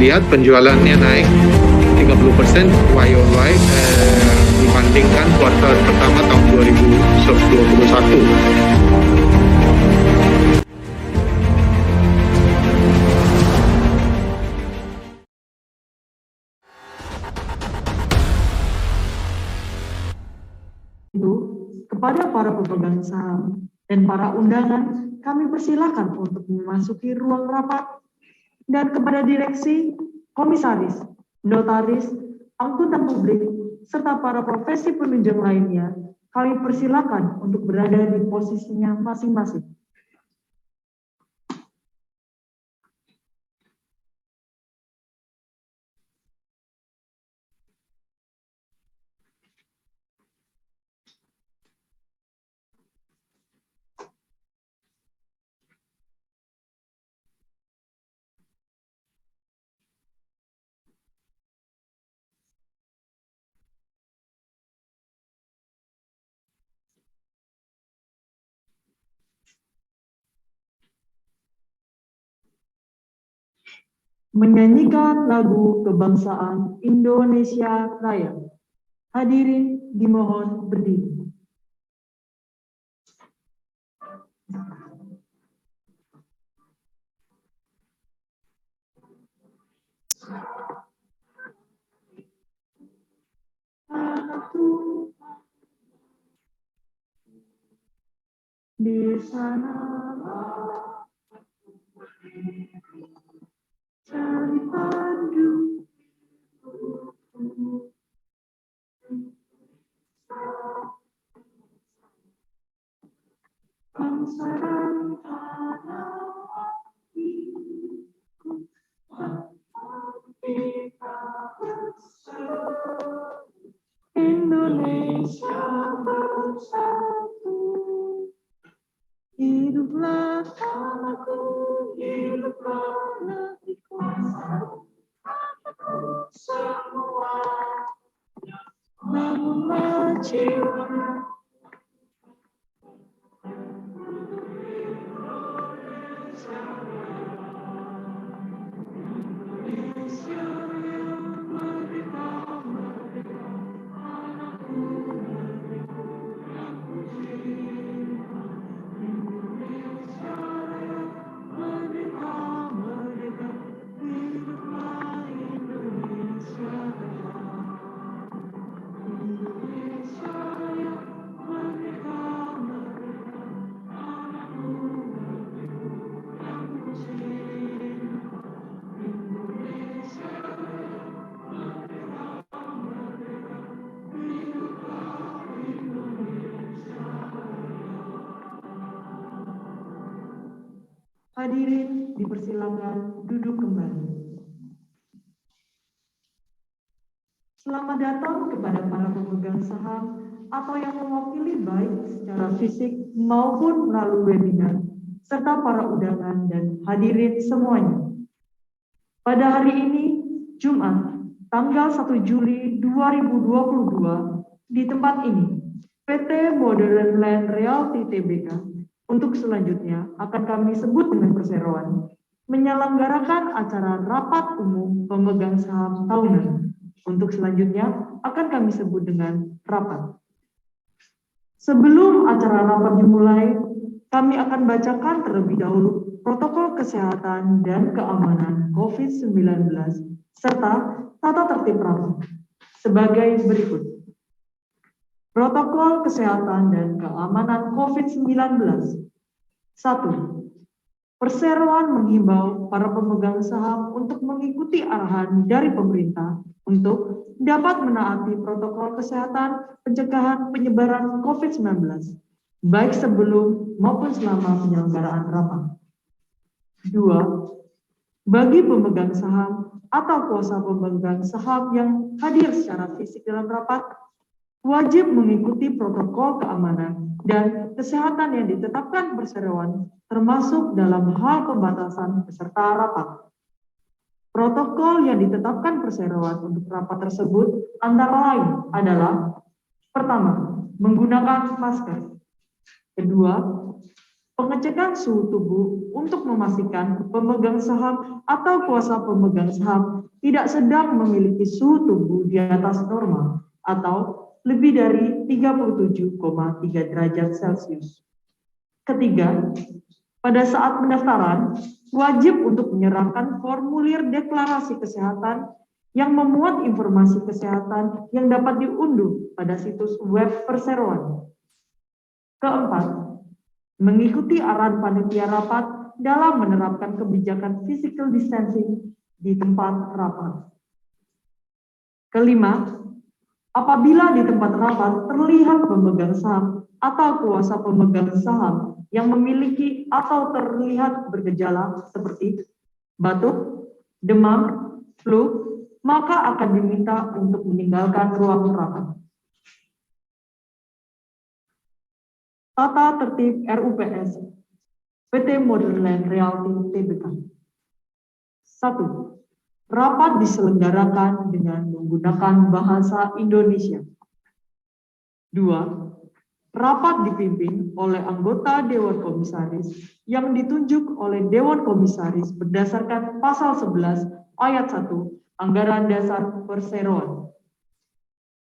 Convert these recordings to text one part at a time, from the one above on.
dilihat penjualannya naik 30% YoY dibandingkan kuartal pertama tahun 2021. Kepada para pemegang saham dan para undangan, kami persilakan untuk memasuki ruang rapat, dan kepada direksi, komisaris, notaris, angkutan publik, serta para profesi penunjang lainnya, kami persilakan untuk berada di posisinya masing-masing. Menyanyikan lagu kebangsaan Indonesia Raya. Hadirin dimohon berdiri. Di sana cari padu bangsa dan tanah kita Indonesia bersatu. Hiduplah tanahku, hiduplah negeriku, semua bangunlah jiwa. Hadirin dipersilakan duduk kembali. Selamat datang kepada para pemegang saham atau yang mewakili baik secara fisik maupun melalui webinar, serta para undangan dan hadirin semuanya. Pada hari ini, Jumat, tanggal 1 Juli 2022, di tempat ini, PT Modern Land Realty Tbk untuk selanjutnya akan kami sebut dengan perseroan, menyelenggarakan acara rapat umum pemegang saham tahunan. Untuk selanjutnya akan kami sebut dengan rapat. Sebelum acara rapat dimulai, kami akan bacakan terlebih dahulu protokol kesehatan dan keamanan COVID-19 serta tata tertib rapat sebagai berikut. Protokol kesehatan dan keamanan COVID-19. 1. Perseroan menghimbau para pemegang saham untuk mengikuti arahan dari pemerintah untuk dapat menaati protokol kesehatan pencegahan penyebaran COVID-19, baik sebelum maupun selama penyelenggaraan rapat. 2. Bagi pemegang saham atau kuasa pemegang saham yang hadir secara fisik dalam rapat, wajib mengikuti protokol keamanan dan kesehatan yang ditetapkan perseroan, termasuk dalam hal pembatasan peserta rapat. Protokol yang ditetapkan perseroan untuk rapat tersebut antara lain adalah: pertama, menggunakan masker. Kedua, Pengecekan suhu tubuh untuk memastikan pemegang saham atau kuasa pemegang saham tidak sedang memiliki suhu tubuh di atas normal atau lebih dari 37,3 derajat Celcius. Ketiga, pada saat pendaftaran, wajib untuk menyerahkan formulir deklarasi kesehatan yang memuat informasi kesehatan yang dapat diunduh pada situs web perseroan. Keempat, mengikuti arahan panitia rapat dalam menerapkan kebijakan physical distancing di tempat rapat. Kelima, apabila di tempat rapat terlihat pemegang saham atau kuasa pemegang saham yang memiliki atau terlihat bergejala seperti batuk, demam, flu, maka akan diminta untuk meninggalkan ruang rapat. Tata tertib RUPS PT Modern Realty Tbk. 1. Rapat diselenggarakan dengan menggunakan bahasa Indonesia. 2. Rapat dipimpin oleh anggota Dewan Komisaris yang ditunjuk oleh Dewan Komisaris berdasarkan pasal 11 ayat 1 Anggaran Dasar Perseroan.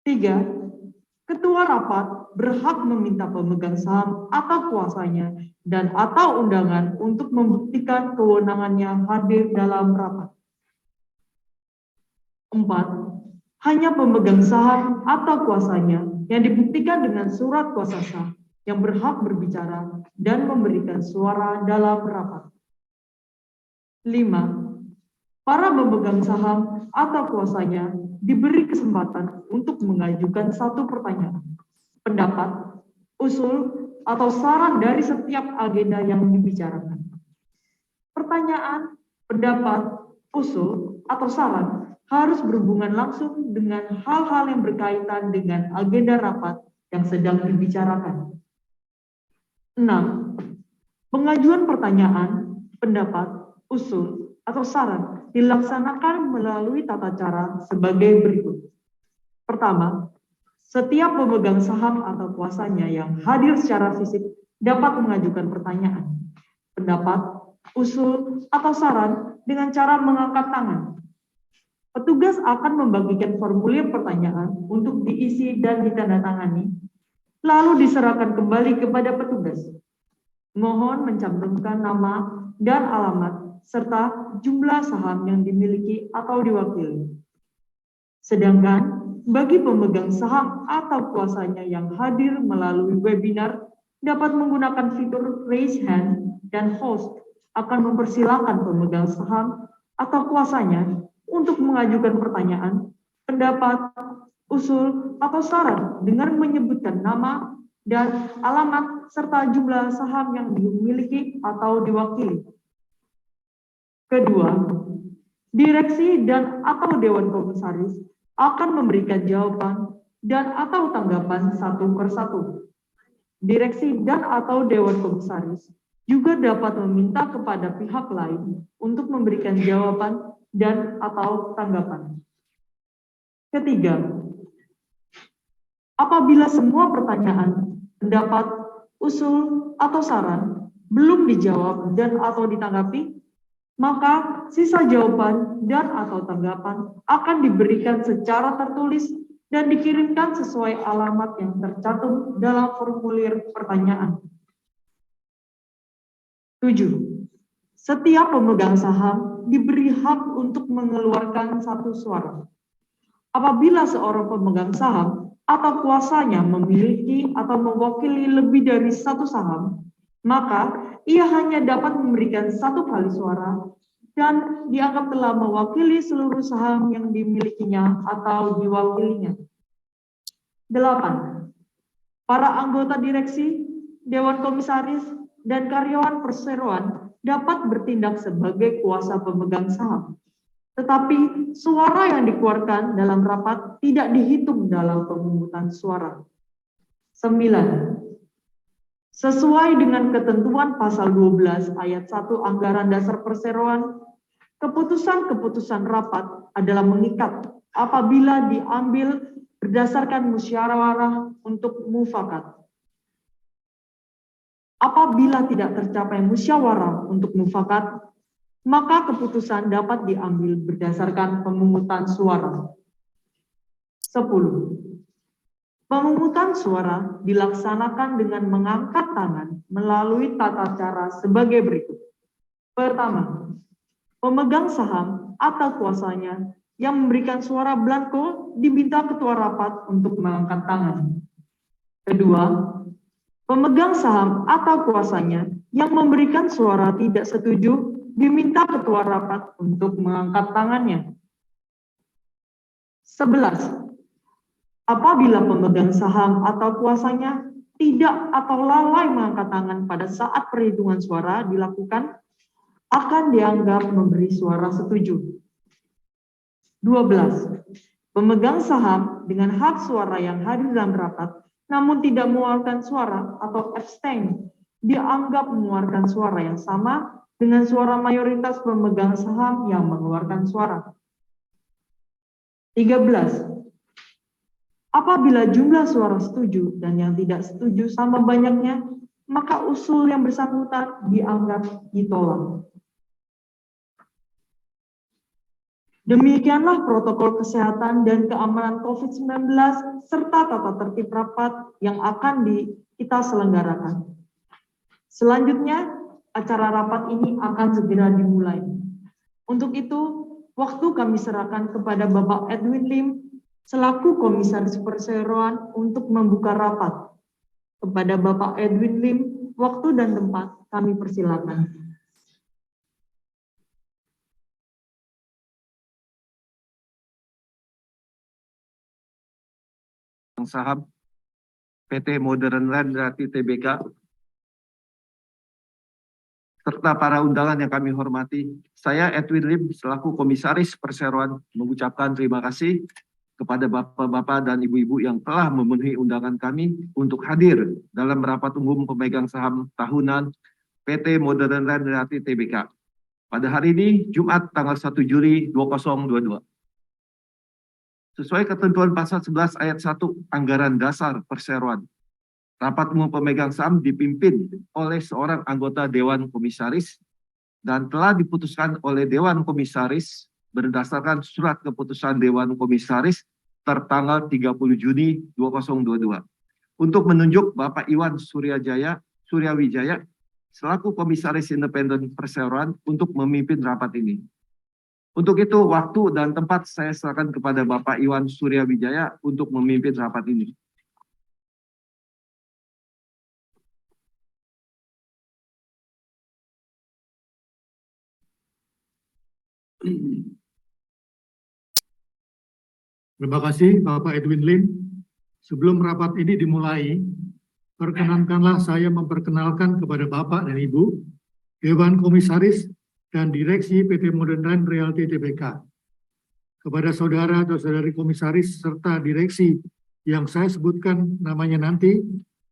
3. Ketua rapat berhak meminta pemegang saham atau kuasanya dan atau undangan untuk membuktikan kewenangannya hadir dalam rapat. 4. Hanya pemegang saham atau kuasanya yang dibuktikan dengan surat kuasa sah yang berhak berbicara dan memberikan suara dalam rapat. 5. Para pemegang saham atau kuasanya diberi kesempatan untuk mengajukan satu pertanyaan, pendapat, usul, atau saran dari setiap agenda yang dibicarakan. Pertanyaan, pendapat, usul, atau saran harus berhubungan langsung dengan hal-hal yang berkaitan dengan agenda rapat yang sedang dibicarakan. 6. Pengajuan pertanyaan, pendapat, usul, atau saran dilaksanakan melalui tata cara sebagai berikut. Pertama, setiap pemegang saham atau kuasanya yang hadir secara fisik dapat mengajukan pertanyaan, pendapat, usul, atau saran dengan cara mengangkat tangan. Petugas akan membagikan formulir pertanyaan untuk diisi dan ditandatangani, lalu diserahkan kembali kepada petugas. Mohon mencantumkan nama dan alamat serta jumlah saham yang dimiliki atau diwakili. Sedangkan bagi pemegang saham atau kuasanya yang hadir melalui webinar dapat menggunakan fitur raise hand dan host akan mempersilahkan pemegang saham atau kuasanya untuk mengajukan pertanyaan, pendapat, usul, atau saran dengan menyebutkan nama dan alamat serta jumlah saham yang dimiliki atau diwakili. Kedua, direksi dan atau Dewan Komisaris akan memberikan jawaban dan atau tanggapan satu persatu. Direksi dan atau Dewan Komisaris juga dapat meminta kepada pihak lain untuk memberikan jawaban dan atau tanggapan. Ketiga, apabila semua pertanyaan, pendapat, usul, atau saran belum dijawab dan atau ditanggapi, maka sisa jawaban dan atau tanggapan akan diberikan secara tertulis dan dikirimkan sesuai alamat yang tercantum dalam formulir pertanyaan. 7. Setiap pemegang saham diberi hak untuk mengeluarkan satu suara. Apabila seorang pemegang saham atau kuasanya memiliki atau mewakili lebih dari satu saham, maka ia hanya dapat memberikan satu kali suara dan dianggap telah mewakili seluruh saham yang dimilikinya atau diwakilinya. 8. Para anggota direksi, Dewan Komisaris, dan karyawan perseroan dapat bertindak sebagai kuasa pemegang saham. Tetapi suara yang dikeluarkan dalam rapat tidak dihitung dalam pemungutan suara. 9. Sesuai dengan ketentuan pasal 12 ayat 1 Anggaran Dasar Perseroan, keputusan-keputusan rapat adalah mengikat apabila diambil berdasarkan musyawarah untuk mufakat. Apabila tidak tercapai musyawarah untuk mufakat, maka keputusan dapat diambil berdasarkan pemungutan suara. 10. Pemungutan suara dilaksanakan dengan mengangkat tangan melalui tata cara sebagai berikut. Pertama, pemegang saham atau kuasanya yang memberikan suara blanko diminta ketua rapat untuk mengangkat tangan. Kedua, pemegang saham atau kuasanya yang memberikan suara tidak setuju diminta ketua rapat untuk mengangkat tangannya. 11. Apabila pemegang saham atau kuasanya tidak atau lalai mengangkat tangan pada saat perhitungan suara dilakukan, akan dianggap memberi suara setuju. 12. Pemegang saham dengan hak suara yang hadir dalam rapat namun tidak mengeluarkan suara atau abstain dianggap mengeluarkan suara yang sama dengan suara mayoritas pemegang saham yang mengeluarkan suara. 13. Apabila jumlah suara setuju dan yang tidak setuju sama banyaknya, maka usul yang bersangkutan dianggap ditolak. Demikianlah protokol kesehatan dan keamanan COVID-19 serta tata tertib rapat yang akan kita selenggarakan. Selanjutnya, acara rapat ini akan segera dimulai. Untuk itu, waktu kami serahkan kepada Bapak Edwin Lim selaku Komisaris Perseroan untuk membuka rapat. Kepada Bapak Edwin Lim, waktu dan tempat kami persilakan. Saham PT Modern Land Realty Tbk serta para undangan yang kami hormati, saya Edwin Lim selaku Komisaris Perseroan mengucapkan terima kasih kepada bapak-bapak dan ibu-ibu yang telah memenuhi undangan kami untuk hadir dalam rapat umum pemegang saham tahunan PT Modern Land Realty Tbk pada hari ini Jumat tanggal 1 Juli 2022. Sesuai ketentuan pasal 11 ayat 1 Anggaran Dasar Perseroan, rapat umum pemegang saham dipimpin oleh seorang anggota Dewan Komisaris dan telah diputuskan oleh Dewan Komisaris berdasarkan surat keputusan Dewan Komisaris tertanggal 30 Juni 2022 untuk menunjuk Bapak Iwan Suryawijaya selaku Komisaris Independen Perseroan untuk memimpin rapat ini. Untuk itu, waktu dan tempat saya serahkan kepada Bapak Iwan Suryawijaya untuk memimpin rapat ini. Terima kasih Bapak Edwin Lim. Sebelum rapat ini dimulai, perkenankanlah saya memperkenalkan kepada Bapak dan Ibu, Dewan Komisaris dan Direksi PT Modern Land Realty Tbk. Kepada saudara atau saudari komisaris serta direksi yang saya sebutkan namanya nanti,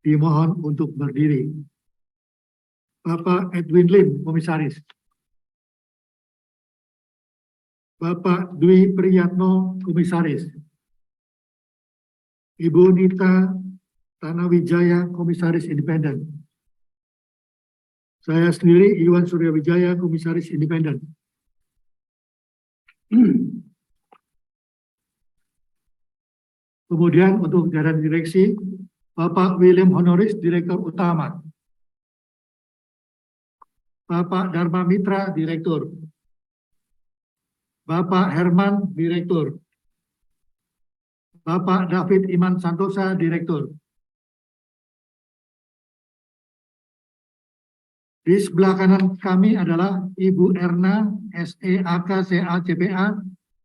dimohon untuk berdiri. Bapak Edwin Lim, Komisaris. Bapak Dwi Priyatno, Komisaris. Ibu Nita Tanawijaya, Komisaris Independen. Saya sendiri, Iwan Suryawijaya, Komisaris Independen. Kemudian untuk jajaran direksi, Bapak William Honoris, Direktur Utama. Bapak Dharma Mitra, Direktur. Bapak Herman, Direktur. Bapak David Iman Santosa, Direktur. Di sebelah kanan kami adalah Ibu Erna, SEAK CA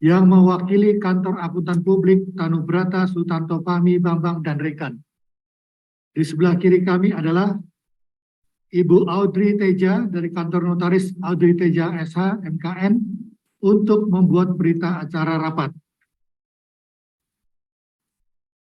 yang mewakili Kantor Akuntan Publik Tanubrata Sutanto Fahmi Bambang dan rekan. Di sebelah kiri kami adalah Ibu Audrey Teja dari Kantor Notaris Audrey Teja SH MKN untuk membuat berita acara rapat.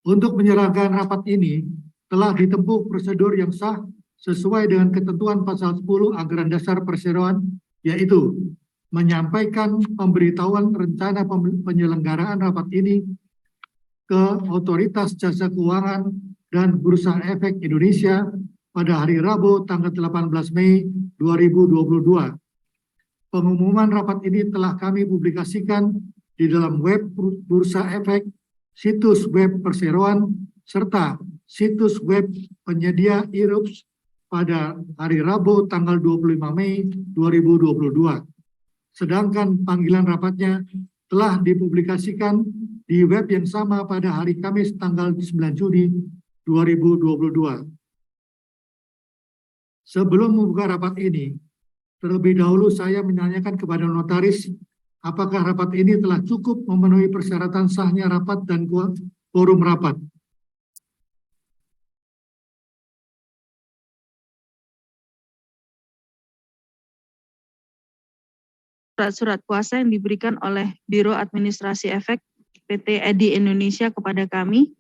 Untuk menyelenggarakan rapat ini telah ditempuh prosedur yang sah sesuai dengan ketentuan pasal 10 Anggaran Dasar Perseroan, yaitu menyampaikan pemberitahuan rencana penyelenggaraan rapat ini ke Otoritas Jasa Keuangan dan Bursa Efek Indonesia pada hari Rabu tanggal 18 Mei 2022. Pengumuman rapat ini telah kami publikasikan di dalam web Bursa Efek, situs web Perseroan, serta situs web penyedia IRUPS pada hari Rabu tanggal 25 Mei 2022. Sedangkan panggilan rapatnya telah dipublikasikan di web yang sama pada hari Kamis tanggal 9 Juni 2022. Sebelum membuka rapat ini, terlebih dahulu saya menanyakan kepada notaris apakah rapat ini telah cukup memenuhi persyaratan sahnya rapat dan quorum rapat. Surat-surat kuasa yang diberikan oleh Biro Administrasi Efek PT EDI Indonesia kepada kami,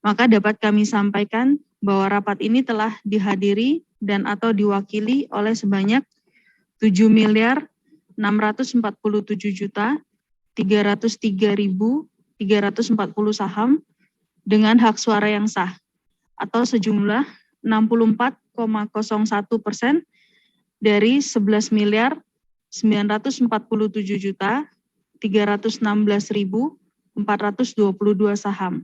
maka dapat kami sampaikan bahwa rapat ini telah dihadiri dan atau diwakili oleh sebanyak 7.647.303.340 saham dengan hak suara yang sah atau sejumlah 64,01% dari 11.947.316.422 saham,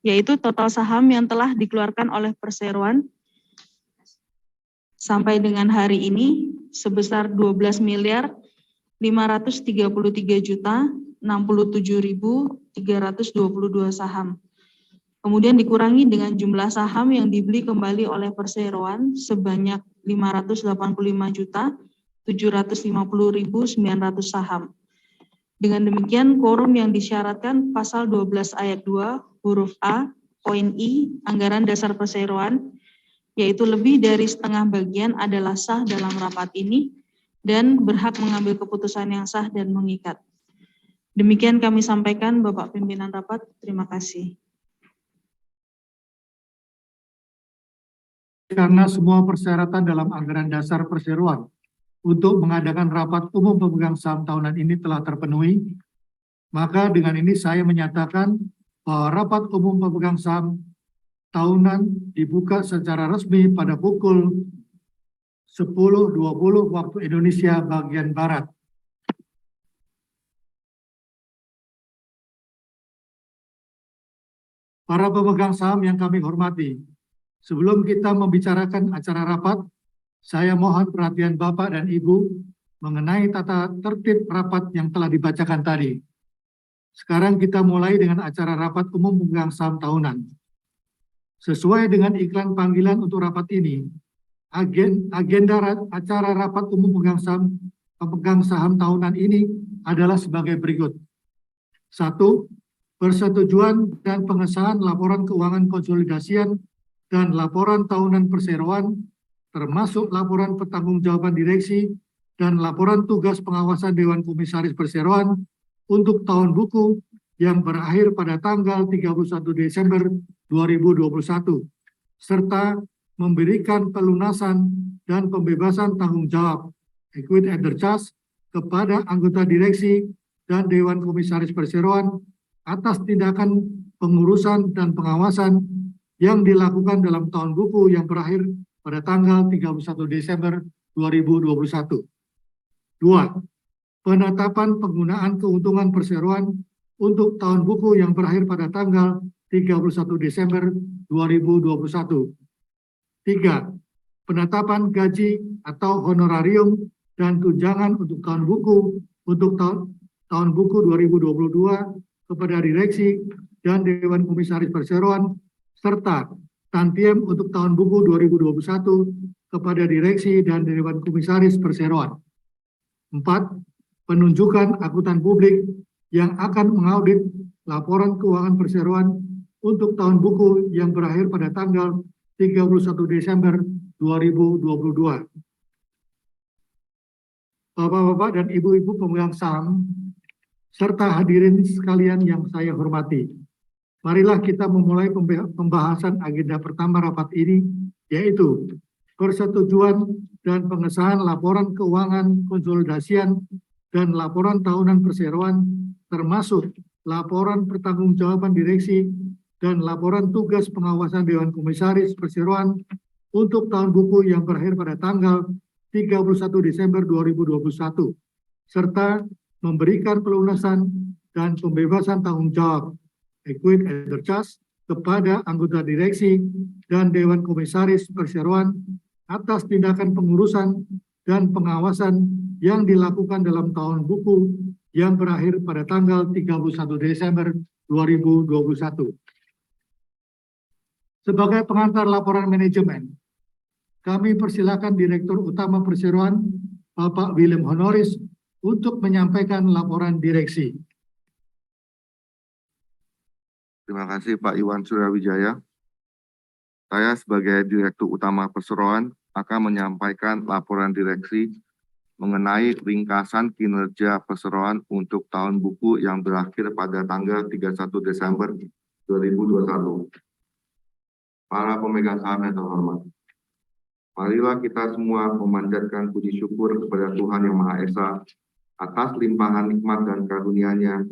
yaitu total saham yang telah dikeluarkan oleh Perseroan sampai dengan hari ini sebesar 12.533.067.322 saham. Kemudian dikurangi dengan jumlah saham yang dibeli kembali oleh Perseroan sebanyak 585.750.900 saham. Dengan demikian, quorum yang disyaratkan pasal 12 ayat 2 huruf A, poin I, Anggaran Dasar Perseroan, yaitu lebih dari setengah bagian adalah sah dalam rapat ini dan berhak mengambil keputusan yang sah dan mengikat. Demikian kami sampaikan, Bapak Pimpinan Rapat. Terima kasih. Karena semua persyaratan dalam Anggaran Dasar Perseroan untuk mengadakan rapat umum pemegang saham tahunan ini telah terpenuhi, maka dengan ini saya menyatakan bahwa rapat umum pemegang saham tahunan dibuka secara resmi pada pukul 10.20 waktu Indonesia bagian Barat. Para pemegang saham yang kami hormati, sebelum kita membicarakan acara rapat, saya mohon perhatian Bapak dan Ibu mengenai tata tertib rapat yang telah dibacakan tadi. Sekarang kita mulai dengan acara rapat umum pemegang saham tahunan. Sesuai dengan iklan panggilan untuk rapat ini, agenda acara rapat umum pemegang saham tahunan ini adalah sebagai berikut. 1. Persetujuan dan pengesahan laporan keuangan konsolidasian dan laporan tahunan Perseroan, termasuk laporan pertanggungjawaban direksi dan laporan tugas pengawasan Dewan Komisaris Perseroan untuk tahun buku yang berakhir pada tanggal 31 Desember 2021, serta memberikan pelunasan dan pembebasan tanggung jawab equity under charge kepada anggota direksi dan Dewan Komisaris Perseroan atas tindakan pengurusan dan pengawasan yang dilakukan dalam tahun buku yang berakhir pada tanggal 31 Desember 2021. 2. Penetapan penggunaan keuntungan Perseroan untuk tahun buku yang berakhir pada tanggal 31 Desember 2021. 3. Penetapan gaji atau honorarium dan tunjangan untuk tahun buku untuk tahun buku 2022 kepada direksi dan Dewan Komisaris Perseroan, serta tantiem untuk tahun buku 2021 kepada direksi dan Dewan Komisaris Perseroan. 4. Penunjukan akuntan publik yang akan mengaudit laporan keuangan Perseroan untuk tahun buku yang berakhir pada tanggal 31 Desember 2022. Bapak-bapak dan ibu-ibu pemegang saham, serta hadirin sekalian yang saya hormati, marilah kita memulai pembahasan agenda pertama rapat ini, yaitu persetujuan dan pengesahan laporan keuangan konsolidasian dan laporan tahunan Perseroan, termasuk laporan pertanggungjawaban direksi dan laporan tugas pengawasan Dewan Komisaris Perseroan untuk tahun buku yang berakhir pada tanggal 31 Desember 2021, serta memberikan pelunasan dan pembebasan tanggung jawab equity and charge kepada anggota direksi dan Dewan Komisaris Perseroan atas tindakan pengurusan dan pengawasan yang dilakukan dalam tahun buku yang berakhir pada tanggal 31 Desember 2021. Sebagai pengantar laporan manajemen, kami persilakan Direktur Utama Perseroan, Bapak William Honoris, untuk menyampaikan laporan direksi. Terima kasih Pak Iwan Suryawijaya. Saya sebagai Direktur Utama Perseroan akan menyampaikan laporan direksi mengenai ringkasan kinerja Perseroan untuk tahun buku yang berakhir pada tanggal 31 Desember 2021. Para pemegang saham yang terhormat, marilah kita semua memanjatkan puji syukur kepada Tuhan Yang Maha Esa atas limpahan nikmat dan karunia-Nya,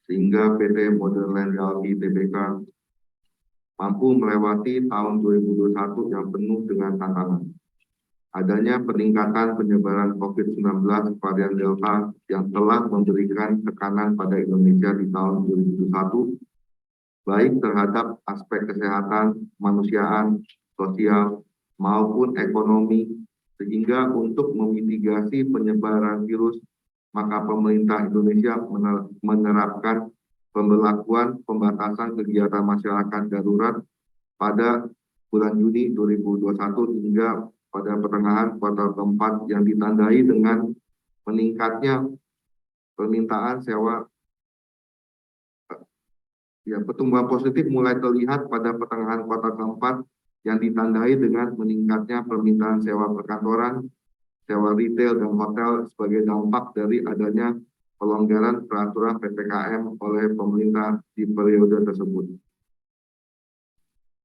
sehingga PT Modern Land Realty Tbk mampu melewati tahun 2021 yang penuh dengan tantangan. Adanya peningkatan penyebaran COVID-19 varian Delta yang telah memberikan tekanan pada Indonesia di tahun 2021, baik terhadap aspek kesehatan, kemanusiaan, sosial, maupun ekonomi, sehingga untuk memitigasi penyebaran virus, maka pemerintah Indonesia menerapkan pemberlakuan pembatasan kegiatan masyarakat darurat pada bulan Juni 2021 hingga pada pertengahan kuartal keempat yang ditandai dengan meningkatnya permintaan sewa. Pertumbuhan positif mulai terlihat pada pertengahan kuartal keempat yang ditandai dengan meningkatnya permintaan sewa perkantoran, sewa retail, dan hotel sebagai dampak dari adanya pelonggaran peraturan PPKM oleh pemerintah di periode tersebut.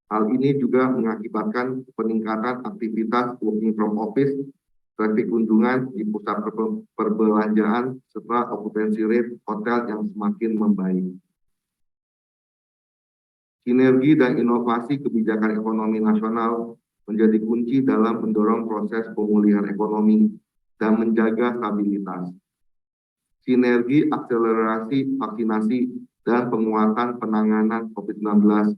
Hal ini juga mengakibatkan peningkatan aktivitas working from office, traffic kunjungan di pusat perbelanjaan, serta occupancy rate hotel yang semakin membaik. Sinergi dan inovasi kebijakan ekonomi nasional menjadi kunci dalam mendorong proses pemulihan ekonomi dan menjaga stabilitas. Sinergi akselerasi vaksinasi dan penguatan penanganan COVID-19,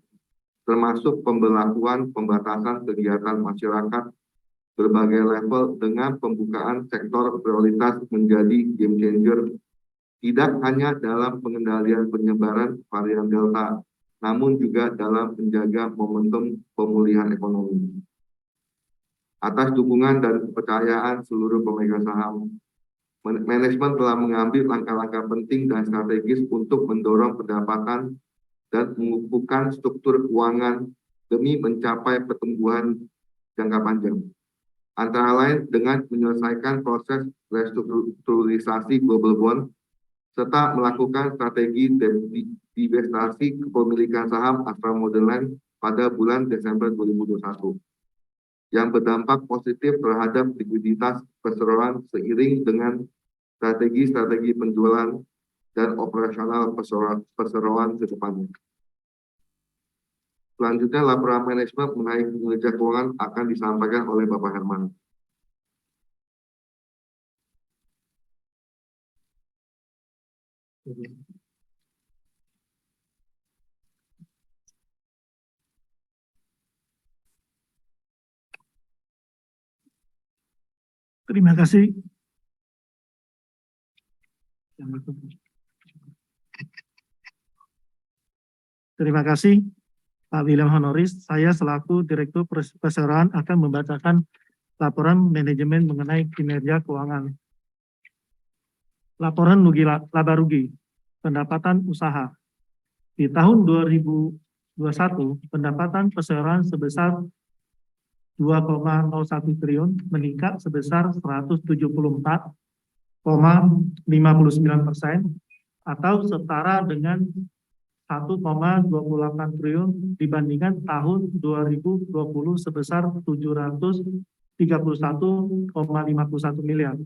termasuk pemberlakuan pembatasan kegiatan masyarakat berbagai level dengan pembukaan sektor prioritas menjadi game changer, tidak hanya dalam pengendalian penyebaran varian Delta, namun juga dalam menjaga momentum pemulihan ekonomi. Atas dukungan dan kepercayaan seluruh pemegang saham, manajemen telah mengambil langkah-langkah penting dan strategis untuk mendorong pendapatan dan mengukuhkan struktur keuangan demi mencapai pertumbuhan jangka panjang. Antara lain dengan menyelesaikan proses restrukturisasi global bond, serta melakukan strategi divestasi kepemilikan saham Astra Modern Land pada bulan Desember 2021, yang berdampak positif terhadap likuiditas Perseroan seiring dengan strategi penjualan dan operasional Perseroan ke depannya. Selanjutnya, laporan manajemen mengenai kinerja keuangan akan disampaikan oleh Bapak Herman. Terima kasih. Terima kasih, Pak William Honoris. Saya selaku Direktur Perseroan akan membacakan laporan manajemen mengenai kinerja keuangan. Laporan laba rugi pendapatan usaha. Di tahun 2021, pendapatan perseroan sebesar 2,01 triliun meningkat sebesar 174,59% atau setara dengan 1,28 triliun dibandingkan tahun 2020 sebesar 731,51 miliar.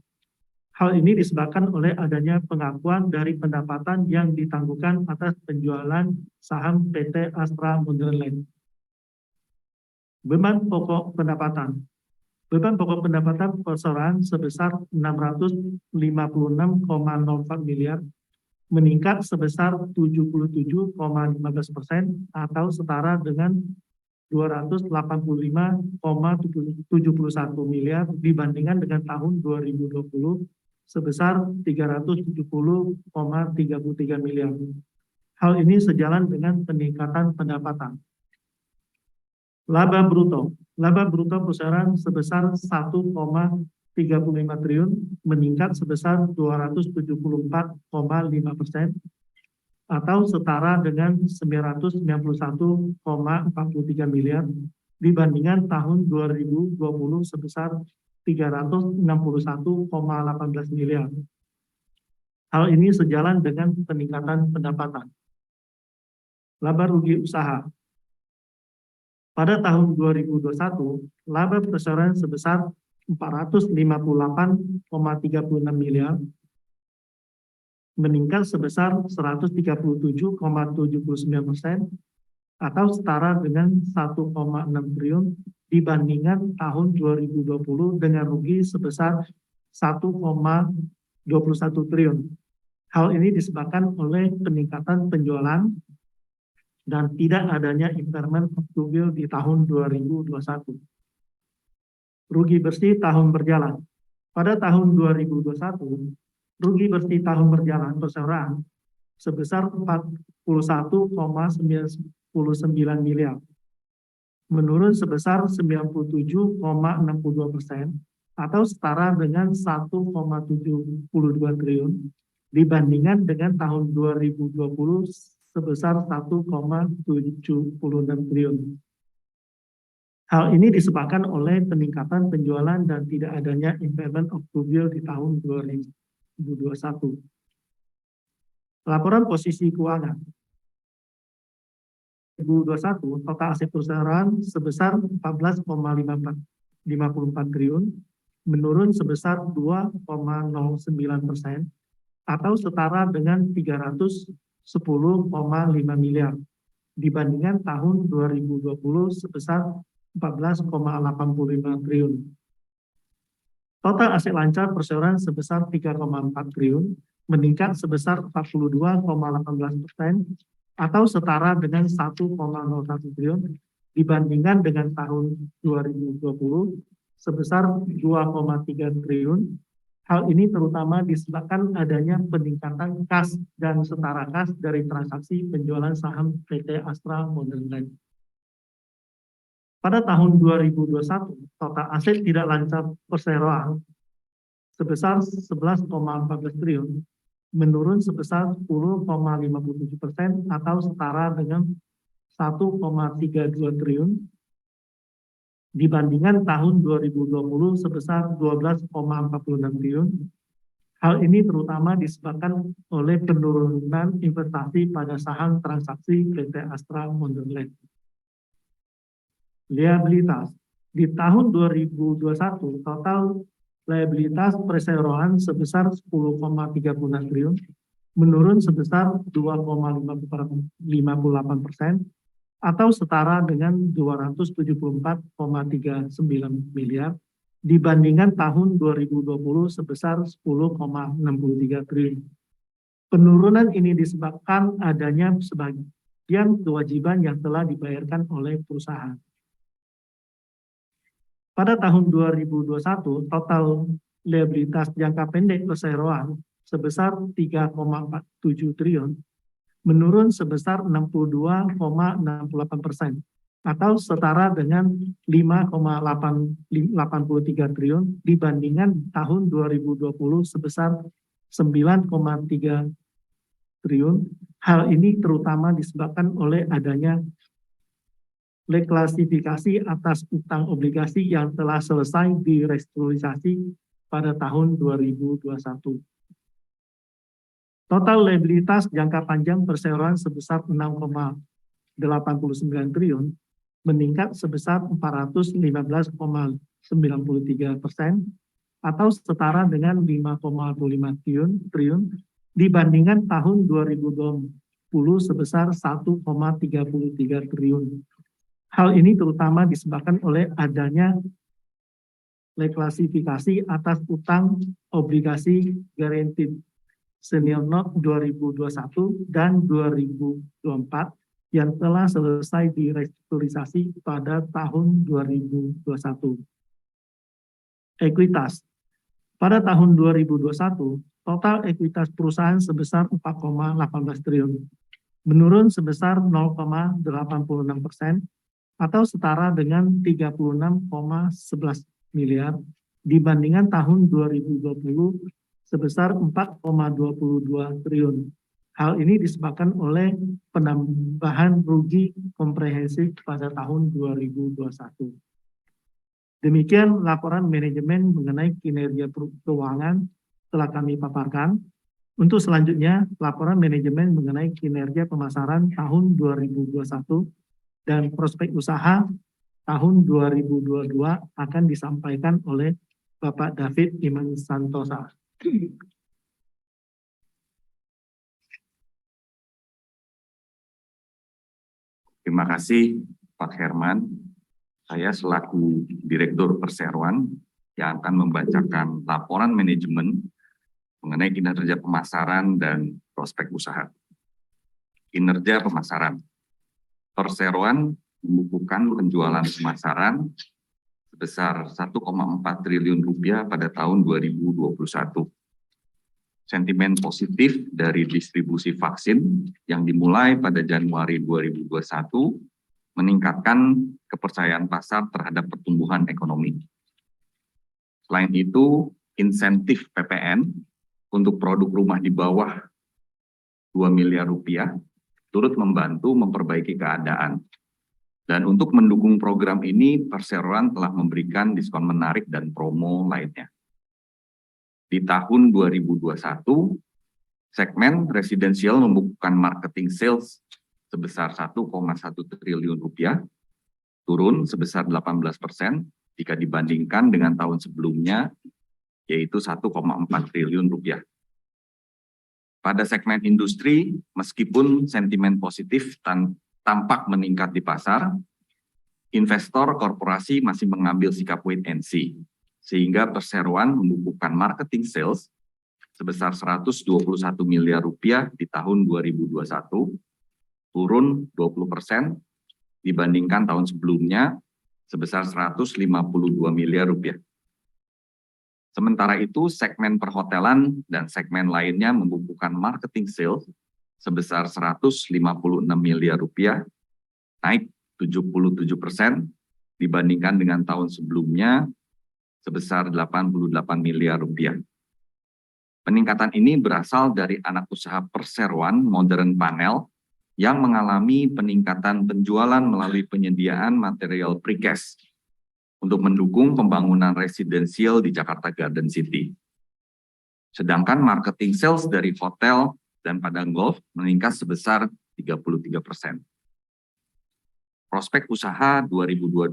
Hal ini disebabkan oleh adanya pengakuan dari pendapatan yang ditangguhkan atas penjualan saham PT Astra Modern Land. Beban pokok pendapatan. Beban pokok pendapatan perseroan sebesar 656,04 miliar, meningkat sebesar 77,15% atau setara dengan 285,71 miliar dibandingkan dengan tahun 2020 sebesar 370,33 miliar. Hal ini sejalan dengan peningkatan pendapatan. Laba bruto. Laba bruto perseroan sebesar 1,35 triliun, meningkat sebesar 274,5% atau setara dengan 991,43 miliar dibandingkan tahun 2020 sebesar 361,18 miliar. Hal ini sejalan dengan peningkatan pendapatan. Laba rugi usaha. Pada tahun 2021, laba perseroan sebesar 458,36 miliar, meningkat sebesar 137,79% atau setara dengan 1,6 triliun dibandingkan tahun 2020 dengan rugi sebesar 1,21 triliun. Hal ini disebabkan oleh peningkatan penjualan dan tidak adanya impairment of goodwill di tahun 2021. Rugi bersih tahun berjalan. Pada tahun 2021, rugi bersih tahun berjalan perseroan sebesar 41,99 miliar, menurun sebesar 97,62% atau setara dengan 1,72 triliun dibandingkan dengan tahun 2020 sebesar 1,76 triliun. Hal ini disebabkan oleh peningkatan penjualan dan tidak adanya impairment of goodwill di tahun 2021. Laporan posisi keuangan. 2021 total aset perusahaan sebesar 14,54 triliun, menurun sebesar 2,09% atau setara dengan 310,5 miliar dibandingkan tahun 2020 sebesar 14,85 triliun. Total aset lancar perseroan sebesar 3,4 triliun, meningkat sebesar 42,18% atau setara dengan 1,01 triliun dibandingkan dengan tahun 2020 sebesar 2,3 triliun. Hal ini terutama disebabkan adanya peningkatan kas dan setara kas dari transaksi penjualan saham PT Astra Modern Land. Pada tahun 2021, total aset tidak lancar perseroan sebesar 11,14 triliun, menurun sebesar 10,57% atau setara dengan 1,32 triliun dibandingkan tahun 2020 sebesar 12,46 triliun. Hal ini terutama disebabkan oleh penurunan investasi pada saham transaksi PT Astra Modern Land. Liabilitas. Di tahun 2021, total liabilitas perseroan sebesar 10,36 triliun, menurun sebesar 2,58% atau setara dengan 274,39 miliar dibandingkan tahun 2020 sebesar 10,63 triliun. Penurunan ini disebabkan adanya sebagian kewajiban yang telah dibayarkan oleh perusahaan. Pada tahun 2021, total liabilitas jangka pendek perseroan sebesar 3,47 triliun, menurun sebesar 62,68% atau setara dengan 5,83 triliun dibandingkan tahun 2020 sebesar 9,3 triliun. Hal ini terutama disebabkan oleh adanya reklasifikasi atas utang obligasi yang telah selesai direstrukturisasi pada tahun 2021. Total liabilitas jangka panjang perseroan sebesar 6,89 triliun, meningkat sebesar 415,93% atau setara dengan 5,25 triliun dibandingkan tahun 2020 sebesar 1,33 triliun. Hal ini terutama disebabkan oleh adanya reklasifikasi atas utang obligasi guaranteed senior note 2021 dan 2024 yang telah selesai direstrukturisasi pada tahun 2021. Ekuitas. Pada tahun 2021, total ekuitas perusahaan sebesar 4,18 triliun, menurun sebesar 0,86% atau setara dengan 36,11 miliar dibandingkan tahun 2020 sebesar 4,22 triliun. Hal ini disebabkan oleh penambahan rugi komprehensif pada tahun 2021. Demikian laporan manajemen mengenai kinerja keuangan telah kami paparkan. Untuk selanjutnya, laporan manajemen mengenai kinerja pemasaran tahun 2021 dan prospek usaha tahun 2022 akan disampaikan oleh Bapak David Iman Santosa. Terima kasih Pak Herman. Saya selaku Direktur Perseroan yang akan membacakan laporan manajemen mengenai kinerja pemasaran dan prospek usaha. Kinerja pemasaran. Perseroan membukukan penjualan pemasaran sebesar 1,4 triliun rupiah pada tahun 2021. Sentimen positif dari distribusi vaksin yang dimulai pada Januari 2021 meningkatkan kepercayaan pasar terhadap pertumbuhan ekonomi. Selain itu, insentif PPN untuk produk rumah di bawah 2 miliar rupiah turut membantu memperbaiki keadaan. Dan untuk mendukung program ini, Perseroan telah memberikan diskon menarik dan promo lainnya. Di tahun 2021, segmen residensial membukukan marketing sales sebesar 1,1 triliun rupiah, turun sebesar 18% jika dibandingkan dengan tahun sebelumnya, yaitu 1,4 triliun rupiah. Pada segmen industri, meskipun sentimen positif tampak meningkat di pasar, investor korporasi masih mengambil sikap wait and see, sehingga Perseroan membukukan marketing sales sebesar 121 miliar rupiah di tahun 2021, turun 20% dibandingkan tahun sebelumnya sebesar 152 miliar rupiah. Sementara itu, segmen perhotelan dan segmen lainnya membukukan marketing sales sebesar 156 miliar rupiah, naik 77% dibandingkan dengan tahun sebelumnya sebesar 88 miliar rupiah. Peningkatan ini berasal dari anak usaha Perseroan Modern Panel yang mengalami peningkatan penjualan melalui penyediaan material precast untuk mendukung pembangunan residensial di Jakarta Garden City. Sedangkan marketing sales dari hotel dan padang golf meningkat sebesar 33%. Prospek usaha 2022,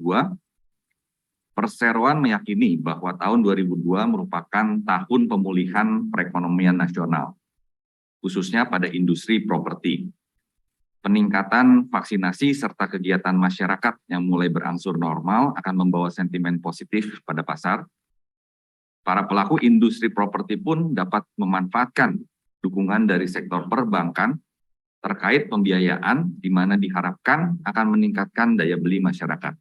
Perseroan meyakini bahwa tahun 2002 merupakan tahun pemulihan perekonomian nasional, khususnya pada industri properti. Peningkatan vaksinasi serta kegiatan masyarakat yang mulai berangsur normal akan membawa sentimen positif pada pasar. Para pelaku industri properti pun dapat memanfaatkan dukungan dari sektor perbankan terkait pembiayaan di mana diharapkan akan meningkatkan daya beli masyarakat.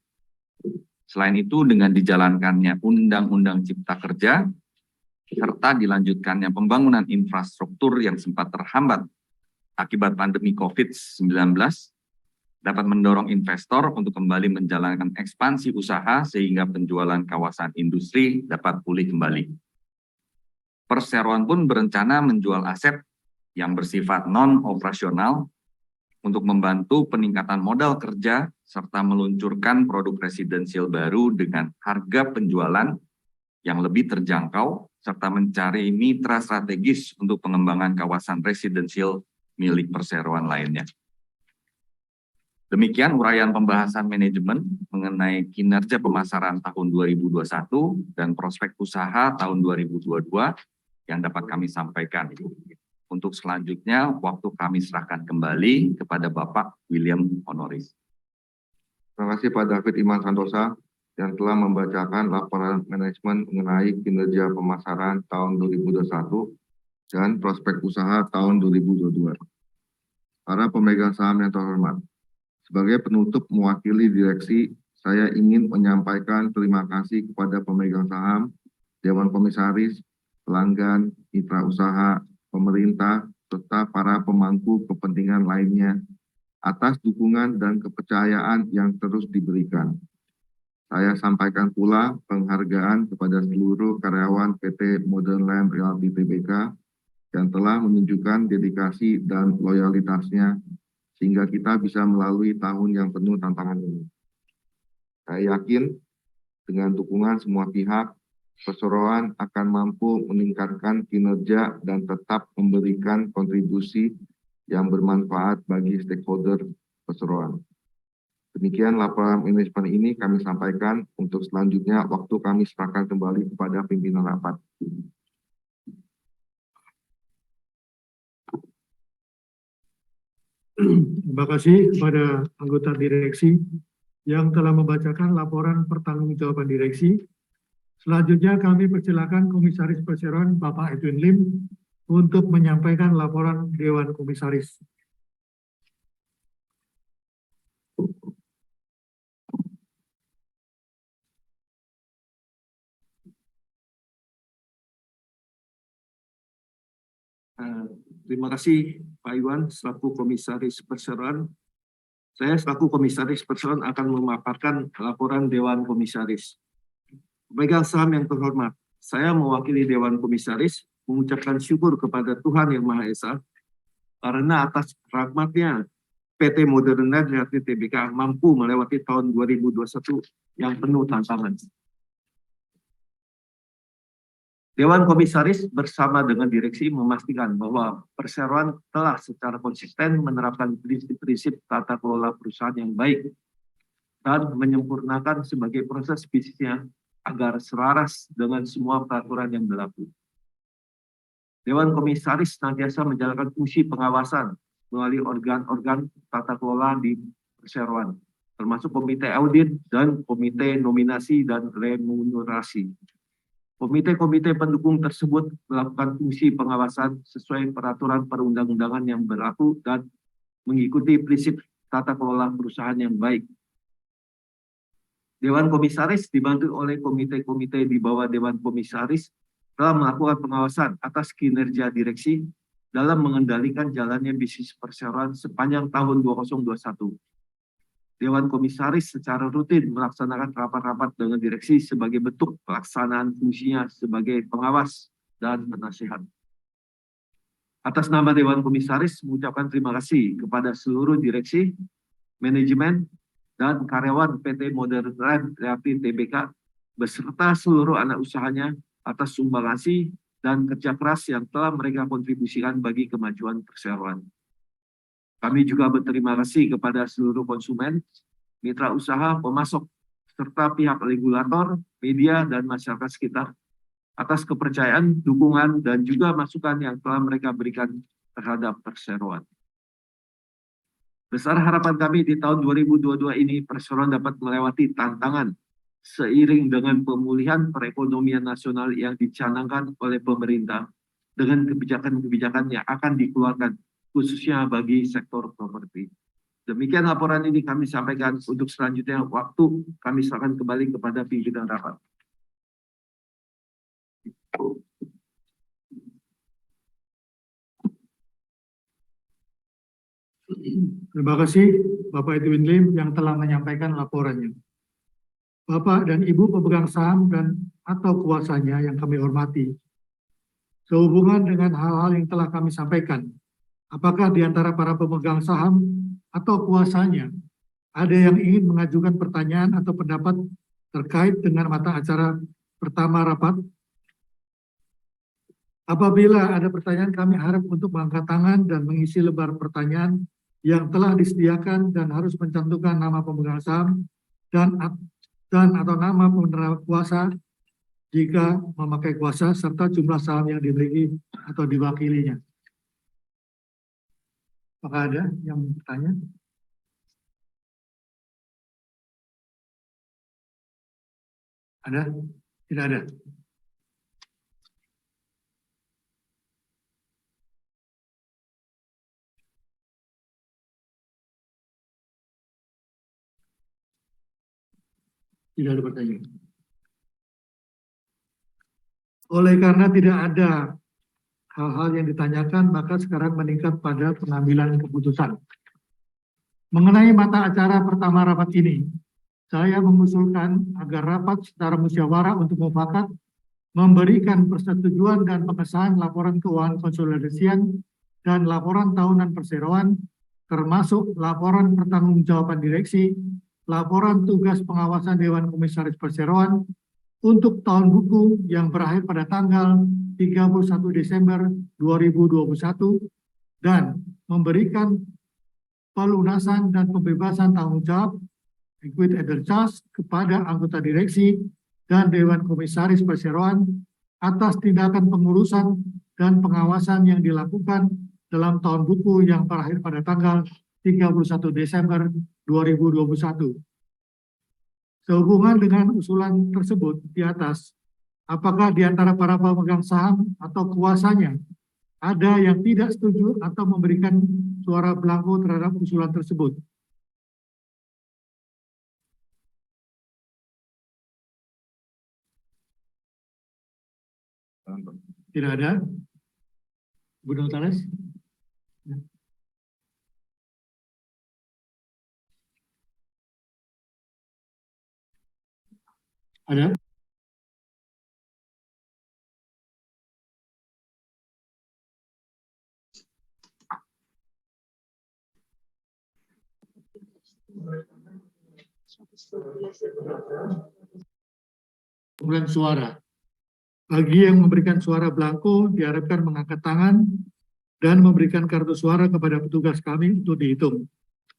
Selain itu, dengan dijalankannya Undang-Undang Cipta Kerja serta dilanjutkannya pembangunan infrastruktur yang sempat terhambat akibat pandemi COVID-19 dapat mendorong investor untuk kembali menjalankan ekspansi usaha sehingga penjualan kawasan industri dapat pulih kembali. Perseroan pun berencana menjual aset yang bersifat non-operasional untuk membantu peningkatan modal kerja serta meluncurkan produk residensial baru dengan harga penjualan yang lebih terjangkau serta mencari mitra strategis untuk pengembangan kawasan residensial milik Perseroan lainnya. Demikian uraian pembahasan manajemen mengenai kinerja pemasaran tahun 2021 dan prospek usaha tahun 2022 yang dapat kami sampaikan. Untuk selanjutnya, waktu kami serahkan kembali kepada Bapak William Honoris. Terima kasih Pak David Iman Santosa yang telah membacakan laporan manajemen mengenai kinerja pemasaran tahun 2021 dan prospek usaha tahun 2022. Para pemegang saham yang terhormat, sebagai penutup mewakili direksi, saya ingin menyampaikan terima kasih kepada pemegang saham, Dewan Komisaris, pelanggan, mitra usaha, pemerintah, serta para pemangku kepentingan lainnya atas dukungan dan kepercayaan yang terus diberikan. Saya sampaikan pula penghargaan kepada seluruh karyawan PT Modern Land Realty Tbk yang telah menunjukkan dedikasi dan loyalitasnya sehingga kita bisa melalui tahun yang penuh tantangan ini. Saya yakin dengan dukungan semua pihak, perseroan akan mampu meningkatkan kinerja dan tetap memberikan kontribusi yang bermanfaat bagi stakeholder perseroan. Demikian laporan manajemen ini kami sampaikan. Untuk selanjutnya waktu kami serahkan kembali kepada pimpinan rapat. Terima kasih kepada anggota direksi yang telah membacakan laporan pertanggungjawaban direksi. Selanjutnya kami persilakan Komisaris Perseroan Bapak Edwin Lim untuk menyampaikan laporan Dewan Komisaris. Terima kasih Pak Iwan selaku Komisaris Perseroan. Saya selaku Komisaris Perseroan akan memaparkan laporan Dewan Komisaris. Pemegang saham yang terhormat, saya mewakili Dewan Komisaris mengucapkan syukur kepada Tuhan Yang Maha Esa karena atas rahmatnya PT Modern Land Realty Tbk mampu melewati tahun 2021 yang penuh tantangan. Dewan Komisaris bersama dengan direksi memastikan bahwa perseroan telah secara konsisten menerapkan prinsip-prinsip tata kelola perusahaan yang baik dan menyempurnakan sebagai proses bisnisnya agar selaras dengan semua peraturan yang berlaku. Dewan Komisaris senantiasa menjalankan fungsi pengawasan melalui organ-organ tata kelola di perseroan, termasuk Komite Audit dan Komite Nominasi dan Remunerasi. Komite-komite pendukung tersebut melakukan fungsi pengawasan sesuai peraturan perundang-undangan yang berlaku dan mengikuti prinsip tata kelola perusahaan yang baik. Dewan Komisaris dibantu oleh komite-komite di bawah Dewan Komisaris telah melakukan pengawasan atas kinerja direksi dalam mengendalikan jalannya bisnis perseroan sepanjang tahun 2021. Dewan Komisaris secara rutin melaksanakan rapat-rapat dengan direksi sebagai bentuk pelaksanaan fungsinya sebagai pengawas dan penasihat. Atas nama Dewan Komisaris mengucapkan terima kasih kepada seluruh direksi, manajemen, dan karyawan PT Modern Land Realty Tbk beserta seluruh anak usahanya atas sumbangsi dan kerja keras yang telah mereka kontribusikan bagi kemajuan perseroan. Kami juga berterima kasih kepada seluruh konsumen, mitra usaha, pemasok, serta pihak regulator, media, dan masyarakat sekitar atas kepercayaan, dukungan, dan juga masukan yang telah mereka berikan terhadap perseroan. Besar harapan kami di tahun 2022 ini perseroan dapat melewati tantangan seiring dengan pemulihan perekonomian nasional yang dicanangkan oleh pemerintah dengan kebijakan-kebijakan yang akan dikeluarkan khususnya bagi sektor properti. Demikian laporan ini kami sampaikan. Untuk selanjutnya waktu kami serahkan kembali kepada pimpinan rapat. Terima kasih Bapak Edwin Lim yang telah menyampaikan laporannya. Bapak dan Ibu pemegang saham dan atau kuasanya yang kami hormati, sehubungan dengan hal-hal yang telah kami sampaikan, apakah di antara para pemegang saham atau kuasanya ada yang ingin mengajukan pertanyaan atau pendapat terkait dengan mata acara pertama rapat? Apabila ada pertanyaan, kami harap untuk mengangkat tangan dan mengisi lembar pertanyaan yang telah disediakan dan harus mencantumkan nama pemegang saham dan atau nama penerima kuasa jika memakai kuasa serta jumlah saham yang dimiliki atau diwakilinya. Apakah ada yang bertanya? Ada? Tidak ada. Tidak ada pertanyaan. Oleh karena tidak ada hal-hal yang ditanyakan, maka sekarang meningkat pada pengambilan keputusan. Mengenai mata acara pertama rapat ini, saya mengusulkan agar rapat secara musyawarah untuk mufakat memberikan persetujuan dan pengesahan laporan keuangan konsolidasian dan laporan tahunan perseroan, termasuk laporan pertanggungjawaban direksi, laporan tugas pengawasan Dewan Komisaris Perseroan untuk tahun buku yang berakhir pada tanggal 31 Desember 2021 dan memberikan pelunasan dan pembebasan tanggung jawab equity either charge kepada anggota direksi dan Dewan Komisaris Perseroan atas tindakan pengurusan dan pengawasan yang dilakukan dalam tahun buku yang berakhir pada tanggal 31 Desember 2021. Sehubungan dengan usulan tersebut di atas, apakah di antara para pemegang saham atau kuasanya ada yang tidak setuju atau memberikan suara blanko terhadap usulan tersebut? Tidak ada. Bu Notaris? Ada? Kemudian suara. Bagi yang memberikan suara blanko diharapkan mengangkat tangan dan memberikan kartu suara kepada petugas kami untuk dihitung.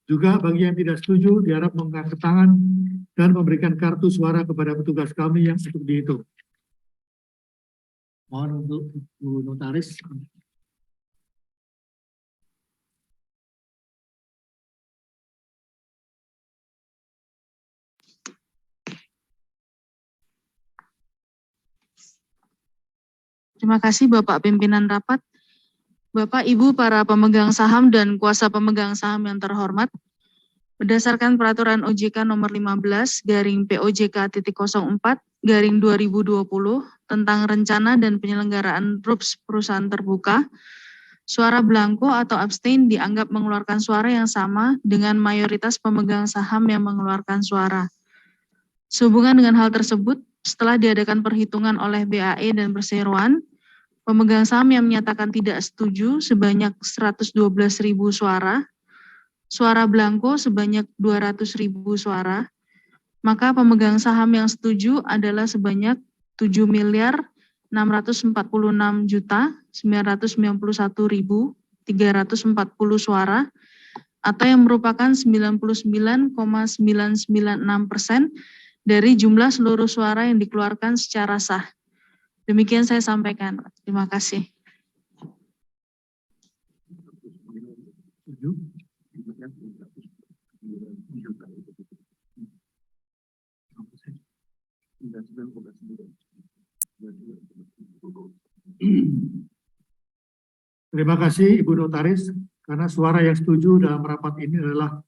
Juga bagi yang tidak setuju diharap mengangkat tangan dan memberikan kartu suara kepada petugas kami yang untuk dihitung. Mohon untuk Bu Notaris. Terima kasih Bapak Pimpinan Rapat, Bapak Ibu para pemegang saham dan kuasa pemegang saham yang terhormat. Berdasarkan Peraturan OJK Nomor 15 garing POJK.04 garing 2020 tentang rencana dan penyelenggaraan RUPS perusahaan terbuka, suara blanko atau abstain dianggap mengeluarkan suara yang sama dengan mayoritas pemegang saham yang mengeluarkan suara. Sehubungan dengan hal tersebut, setelah diadakan perhitungan oleh BAE dan Perseroan, pemegang saham yang menyatakan tidak setuju sebanyak 112.000 suara, suara blanko sebanyak 200.000 suara, maka pemegang saham yang setuju adalah sebanyak 7.646.991.340 suara, atau yang merupakan 99,996% dari jumlah seluruh suara yang dikeluarkan secara sah. Demikian saya sampaikan. Terima kasih. Terima kasih Ibu Notaris, karena suara yang setuju dalam rapat ini adalah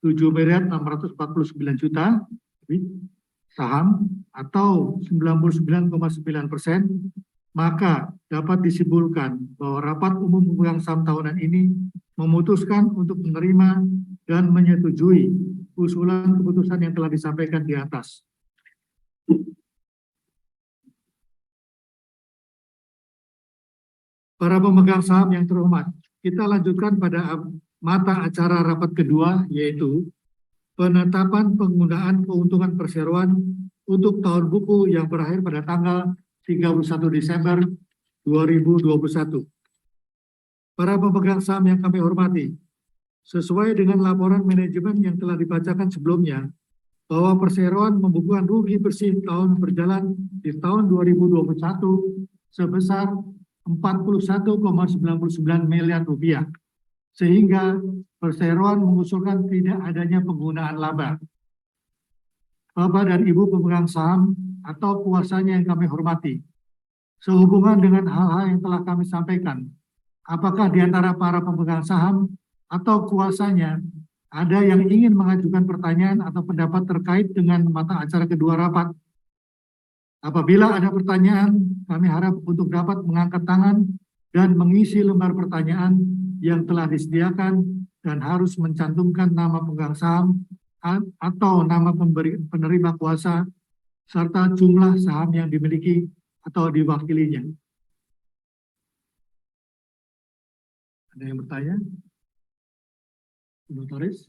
7.649.000.000 saham atau 99,9%, maka dapat disimpulkan bahwa rapat umum pemegang saham tahunan ini memutuskan untuk menerima dan menyetujui usulan keputusan yang telah disampaikan di atas. Para pemegang saham yang terhormat, kita lanjutkan pada mata acara rapat kedua, yaitu penetapan penggunaan keuntungan perseroan untuk tahun buku yang berakhir pada tanggal 31 Desember 2021. Para pemegang saham yang kami hormati, sesuai dengan laporan manajemen yang telah dibacakan sebelumnya, bahwa perseroan membukukan rugi bersih tahun berjalan di tahun 2021 sebesar 41,99 miliar rupiah, sehingga perseroan mengusulkan tidak adanya penggunaan laba. Bapak dan Ibu pemegang saham atau kuasanya yang kami hormati. Sehubungan dengan hal-hal yang telah kami sampaikan, apakah di antara para pemegang saham atau kuasanya ada yang ingin mengajukan pertanyaan atau pendapat terkait dengan mata acara kedua rapat? Apabila ada pertanyaan, kami harap untuk dapat mengangkat tangan dan mengisi lembar pertanyaan yang telah disediakan dan harus mencantumkan nama pemegang saham atau nama penerima kuasa serta jumlah saham yang dimiliki atau diwakilinya. Ada yang bertanya? Notaris?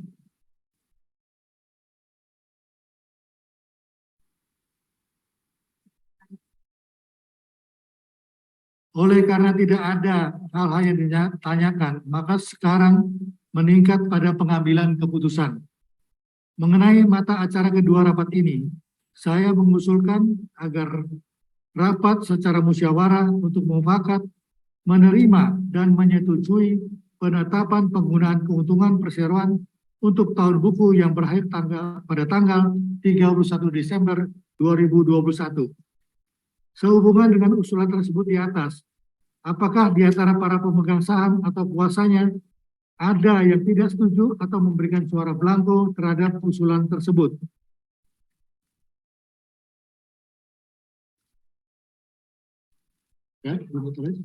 Oleh karena tidak ada hal-hal yang ditanyakan, maka sekarang meningkat pada pengambilan keputusan. Mengenai mata acara kedua rapat ini, saya mengusulkan agar rapat secara musyawarah untuk mufakat menerima dan menyetujui penetapan penggunaan keuntungan perseroan untuk tahun buku yang berakhir pada tanggal 31 Desember 2021. Sehubungan dengan usulan tersebut di atas, apakah di antara para pemegang saham atau kuasanya ada yang tidak setuju atau memberikan suara blanko terhadap usulan tersebut? Ya, Ibu Tulis.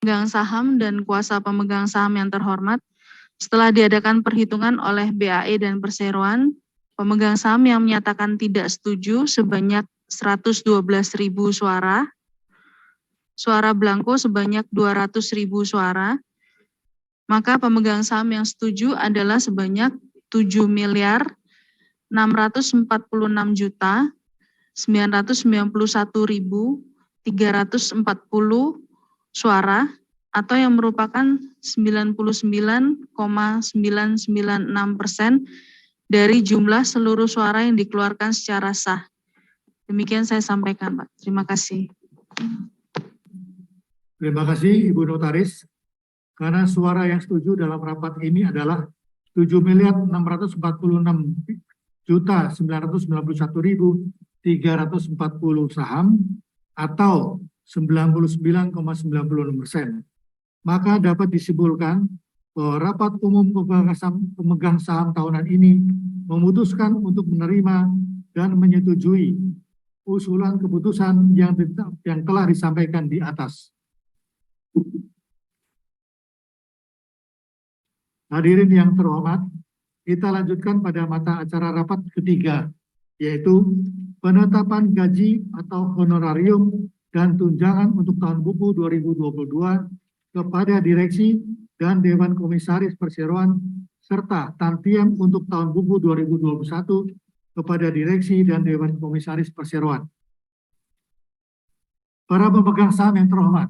Pemegang saham dan kuasa pemegang saham yang terhormat, setelah diadakan perhitungan oleh BAE dan Perseroan, pemegang saham yang menyatakan tidak setuju sebanyak 112.000 suara, suara blanko sebanyak 200.000 suara, maka pemegang saham yang setuju adalah sebanyak 7.646.991.340 suara atau yang merupakan 99,996% dari jumlah seluruh suara yang dikeluarkan secara sah. Demikian saya sampaikan, Pak. Terima kasih. Terima kasih Ibu Notaris. Karena suara yang setuju dalam rapat ini adalah 7.646.991.340 saham atau 99,96%. Maka dapat disimpulkan bahwa rapat umum pemegang saham tahunan ini memutuskan untuk menerima dan menyetujui usulan keputusan yang telah disampaikan di atas. Hadirin yang terhormat, kita lanjutkan pada mata acara rapat ketiga, yaitu penetapan gaji atau honorarium dan tunjangan untuk tahun buku 2022 kepada direksi dan Dewan Komisaris Perseroan serta tantiem untuk tahun buku 2021 kepada direksi dan Dewan Komisaris Perseroan. Para pemegang saham yang terhormat,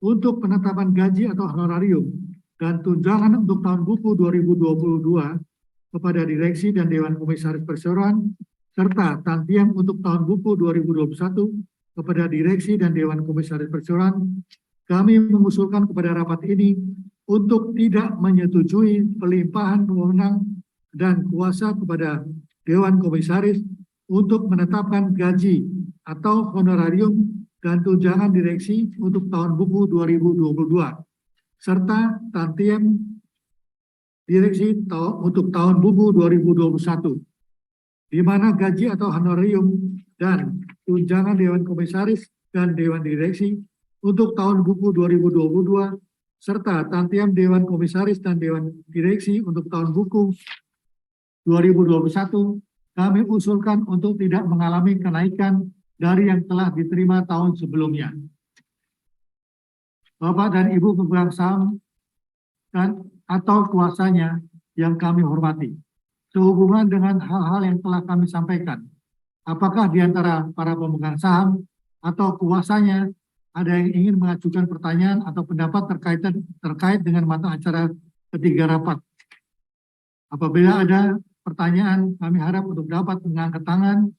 untuk penetapan gaji atau honorarium dan tunjangan untuk tahun buku 2022 kepada direksi dan Dewan Komisaris Perseroan serta tantiem untuk tahun buku 2021 kepada direksi dan Dewan Komisaris Perseroan, kami mengusulkan kepada rapat ini untuk tidak menyetujui pelimpahan wewenang dan kuasa kepada Dewan Komisaris untuk menetapkan gaji atau honorarium dan tunjangan direksi untuk tahun buku 2022 serta tantiem direksi untuk tahun buku 2021, di mana gaji atau honorarium dan tunjangan Dewan Komisaris dan Dewan Direksi untuk tahun buku 2022 serta tantiem Dewan Komisaris dan Dewan Direksi untuk tahun buku 2021 kami usulkan untuk tidak mengalami kenaikan dari yang telah diterima tahun sebelumnya. Bapak dan Ibu pemegang saham dan atau kuasanya yang kami hormati. Sehubungan dengan hal-hal yang telah kami sampaikan, apakah di antara para pemegang saham atau kuasanya ada yang ingin mengajukan pertanyaan atau pendapat terkait dengan mata acara ketiga rapat? Apabila ada pertanyaan, kami harap untuk dapat mengangkat tangan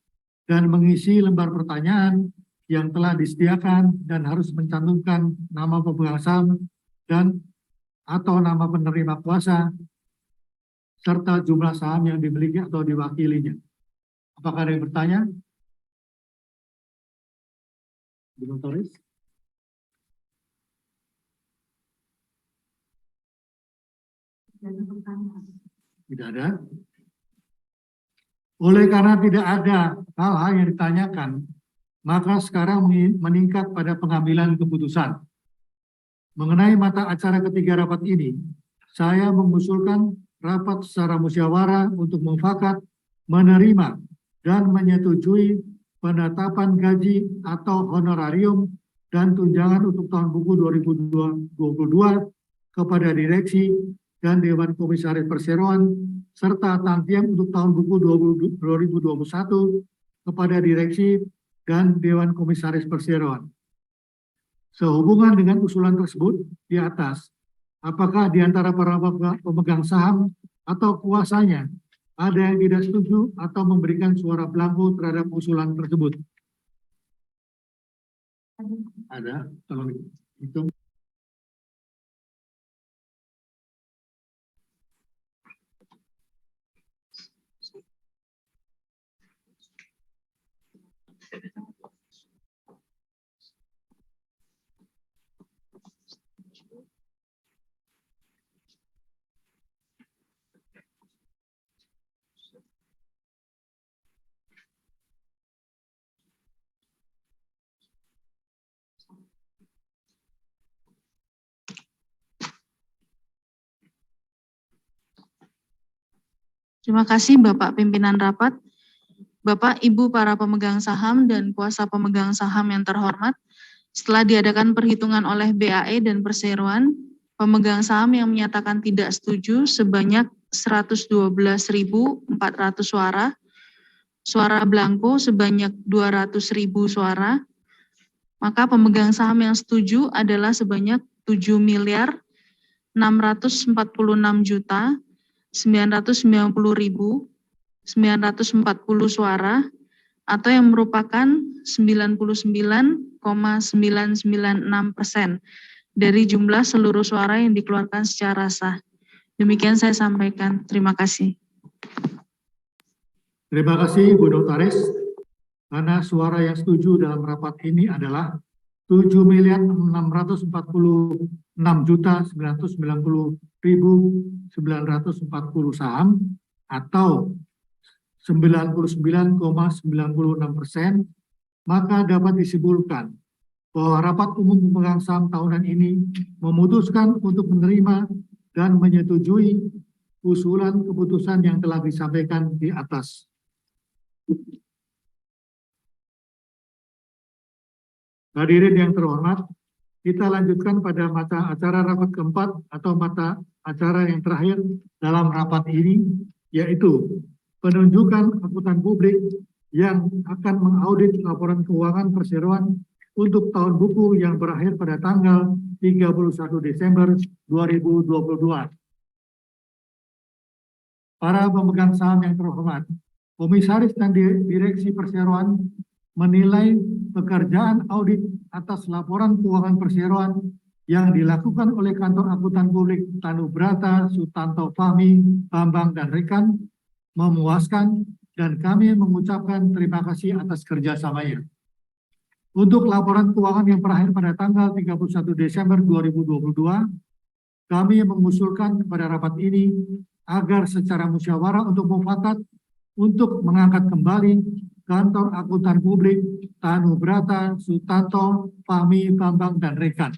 dan mengisi lembar pertanyaan yang telah disediakan dan harus mencantumkan nama pemegang saham dan atau nama penerima kuasa serta jumlah saham yang dimiliki atau diwakilinya. Apakah ada yang bertanya? Bung Toris? Tidak ada. Oleh karena tidak ada hal-hal yang ditanyakan, maka sekarang meningkat pada pengambilan keputusan. Mengenai mata acara ketiga rapat ini, saya mengusulkan rapat secara musyawarah untuk mufakat, menerima, dan menyetujui penetapan gaji atau honorarium dan tunjangan untuk tahun buku 2022 kepada direksi dan Dewan Komisaris Perseroan, serta tangtiang untuk tahun buku 2021 kepada direksi dan Dewan Komisaris Perseroan. Sehubungan dengan usulan tersebut di atas, apakah di antara para pemegang saham atau kuasanya ada yang tidak setuju atau memberikan suara blanko terhadap usulan tersebut? Ada, tolong hitung. Terima kasih Bapak Pimpinan Rapat, Bapak, Ibu para pemegang saham dan kuasa pemegang saham yang terhormat. Setelah diadakan perhitungan oleh BAE dan Perseroan, pemegang saham yang menyatakan tidak setuju sebanyak 112.400 suara, suara blanko sebanyak 200.000 suara, maka pemegang saham yang setuju adalah sebanyak 7.646.990.940 suara, atau yang merupakan 99,996% dari jumlah seluruh suara yang dikeluarkan secara sah. Demikian saya sampaikan. Terima kasih. Terima kasih Bu Notaris. Karena suara yang setuju dalam rapat ini adalah 7.646.990.940 saham atau 99,96%, maka dapat disimpulkan bahwa rapat umum pemegang saham tahunan ini memutuskan untuk menerima dan menyetujui usulan keputusan yang telah disampaikan di atas. Hadirin yang terhormat, kita lanjutkan pada mata acara rapat keempat atau mata acara yang terakhir dalam rapat ini, yaitu penunjukan akuntan publik yang akan mengaudit laporan keuangan perseroan untuk tahun buku yang berakhir pada tanggal 31 Desember 2022. Para pemegang saham yang terhormat, komisaris dan direksi perseroan menilai pekerjaan audit atas laporan keuangan perseroan yang dilakukan oleh kantor akuntan publik Tanubrata, Sutanto Fahmi, Bambang, dan Rekan memuaskan, dan kami mengucapkan terima kasih atas kerjasamanya. Untuk laporan keuangan yang berakhir pada tanggal 31 Desember 2022, kami mengusulkan kepada rapat ini agar secara musyawarah untuk mufakat untuk mengangkat kembali kantor akuntan publik Tanubrata, Sutanto, Fahmi, Bambang, dan Rekan.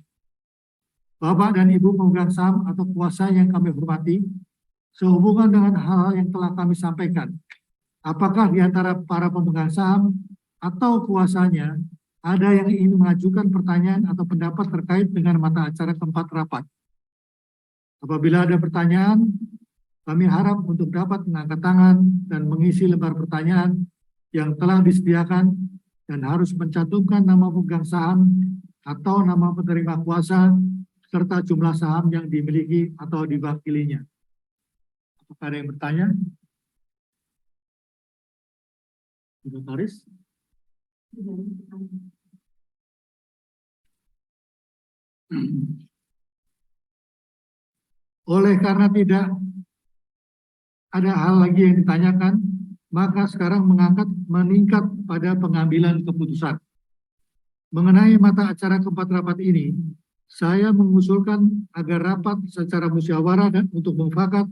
Bapak dan Ibu pemegang saham atau kuasa yang kami hormati, sehubungan dengan hal-hal yang telah kami sampaikan, apakah di antara para pemegang saham atau kuasanya ada yang ingin mengajukan pertanyaan atau pendapat terkait dengan mata acara keempat rapat? Apabila ada pertanyaan, kami harap untuk dapat mengangkat tangan dan mengisi lembar pertanyaan yang telah disediakan dan harus mencantumkan nama pemegang saham atau nama penerima kuasa serta jumlah saham yang dimiliki atau diwakilinya. Apakah ada yang bertanya? Sekretaris? Oleh karena tidak ada hal lagi yang ditanyakan, maka sekarang meningkat pada pengambilan keputusan. Mengenai mata acara keempat rapat ini, saya mengusulkan agar rapat secara musyawarah dan untuk mufakat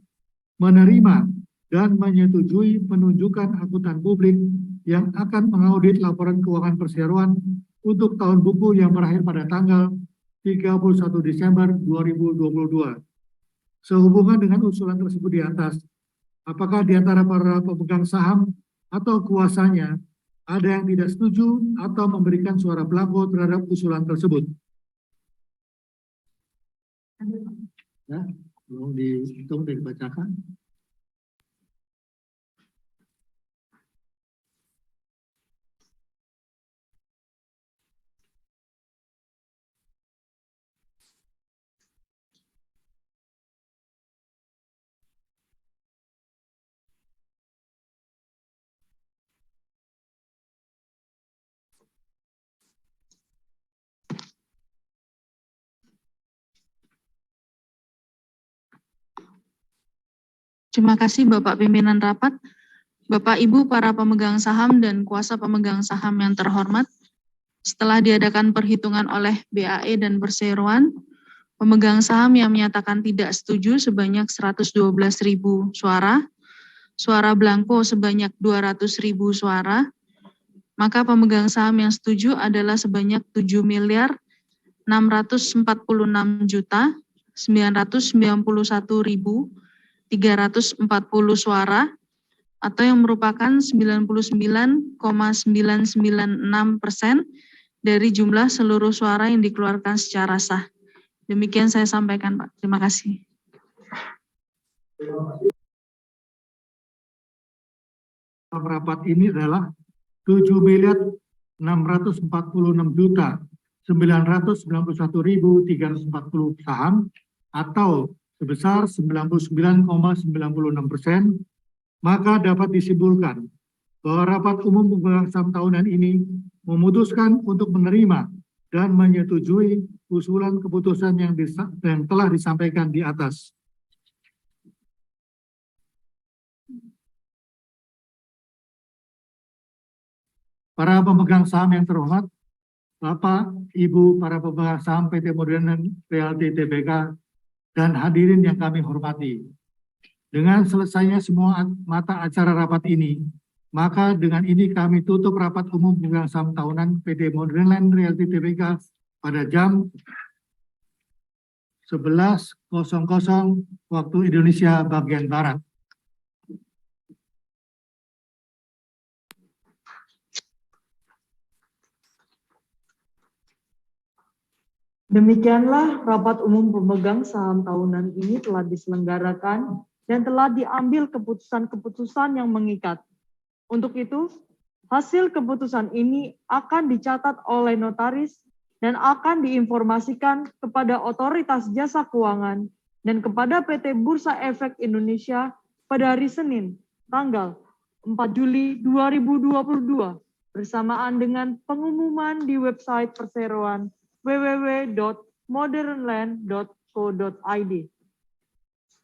menerima dan menyetujui penunjukan akuntan publik yang akan mengaudit laporan keuangan perseroan untuk tahun buku yang berakhir pada tanggal 31 Desember 2022. Sehubungan dengan usulan tersebut di atas, apakah di antara para pemegang saham atau kuasanya ada yang tidak setuju atau memberikan suara blanko terhadap usulan tersebut? Ya, belum dihitung dan dibacakan. Terima kasih Bapak Pimpinan Rapat, Bapak Ibu para pemegang saham dan kuasa pemegang saham yang terhormat. Setelah diadakan perhitungan oleh BAE dan Perseroan, pemegang saham yang menyatakan tidak setuju sebanyak 112.000 suara, suara blanko sebanyak 200.000 suara, maka pemegang saham yang setuju adalah sebanyak 7.646.991.340 suara, atau yang merupakan 99,996% dari jumlah seluruh suara yang dikeluarkan secara sah. Demikian saya sampaikan, Pak. Terima kasih. Rapat ini adalah 7.646.991.340 saham atau sebesar 99,96%, maka dapat disimpulkan bahwa rapat umum pemegang saham tahunan ini memutuskan untuk menerima dan menyetujui usulan keputusan yang telah disampaikan di atas. Para pemegang saham yang terhormat, Bapak, Ibu, para pemegang saham PT Modern Realty Tbk, dan hadirin yang kami hormati. Dengan selesainya semua mata acara rapat ini, maka dengan ini kami tutup rapat umum pemegang saham tahunan PT Modern Realty Tbk pada jam 11.00 waktu Indonesia bagian Barat. Demikianlah rapat umum pemegang saham tahunan ini telah diselenggarakan dan telah diambil keputusan-keputusan yang mengikat. Untuk itu, hasil keputusan ini akan dicatat oleh notaris dan akan diinformasikan kepada Otoritas Jasa Keuangan dan kepada PT Bursa Efek Indonesia pada hari Senin, tanggal 4 Juli 2022, bersamaan dengan pengumuman di website Perseroan www.modernland.co.id.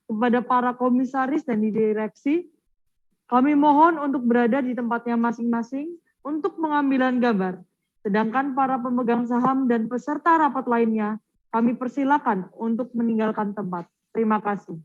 Kepada para komisaris dan direksi, kami mohon untuk berada di tempatnya masing-masing untuk pengambilan gambar. Sedangkan para pemegang saham dan peserta rapat lainnya, kami persilakan untuk meninggalkan tempat. Terima kasih.